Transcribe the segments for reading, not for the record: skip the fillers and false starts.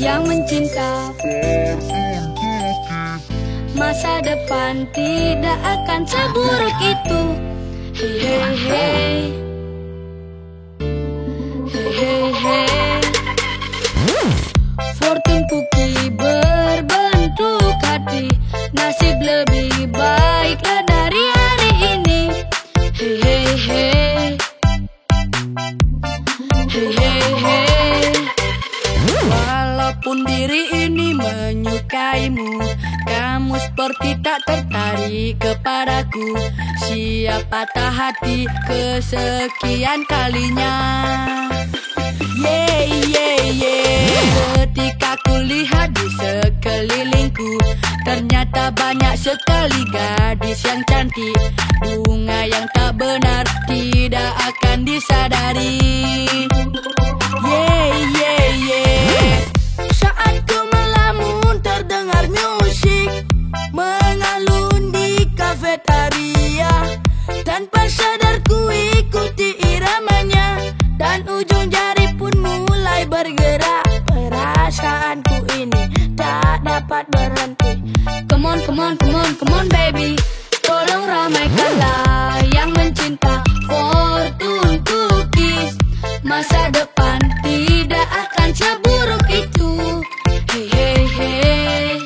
yang mencinta. Masa depan tidak akan seburuk itu. Hey hey hey, hey hey hey. Fortune cookie berbentuk hati, nasib lebih baiklah dari hari ini. Hey hey hey, hey hey hey. Walaupun diri ini menyukaimu, kamu seperti tak tertarik kepadaku. Siap patah hati kesekian kalinya. Yeah, yeah, yeah. Ketika kulihat di sekelilingku, ternyata banyak sekali gadis yang cantik. Bunga yang tak benar tidak akan disadari. Yeah, yeah, yeah. Saat ku melamun terdengar musik mengalun di kafetaria. Tanpa sadar ku ikuti iramanya, dan ujung jari pun mulai bergerak. Perasaanku ini tak dapat berhenti. Come on, come on, come on, come on baby, tolong ramaikanlah yang mencinta. Fortune cookies, masa depan tidak akan seburuk itu. Hey hey hey,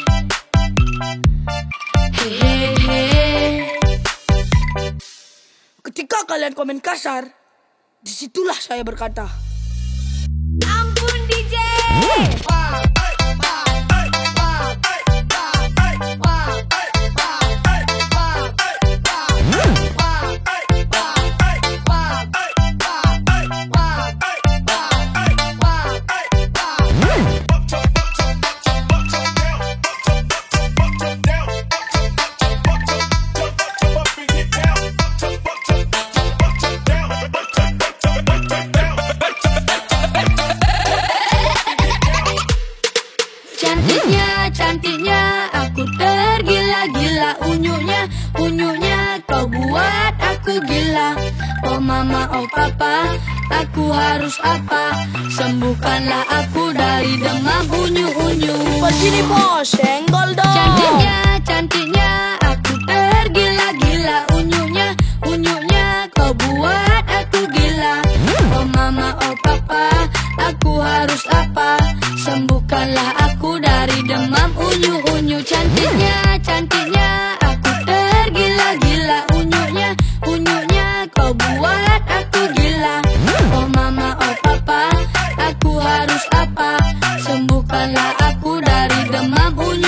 hey hey hey. Ketika kalian komen kasar, disitulah saya berkata, ampun DJ. Cantiknya, cantiknya, aku tergila-gila. Unyunya, unyunya, kau buat aku gila. Oh mama, oh papa, aku harus apa? Sembuhkanlah aku dari demam unyu-unyu. Begini bos, senggol dong. Cantiknya, cantiknya, aku tergila-gila. Unyunya, unyunya, kau buat aku gila. Oh mama, oh papa, aku harus apa? Sembuhkanlah aku dari demam unyu-unyu. Cantiknya, cantiknya, aku tergila-gila. Unyunya, unyunya, kau buat aku gila. Oh mama, oh papa, aku harus apa? Sembuhkanlah aku dari demam unyu-unyu.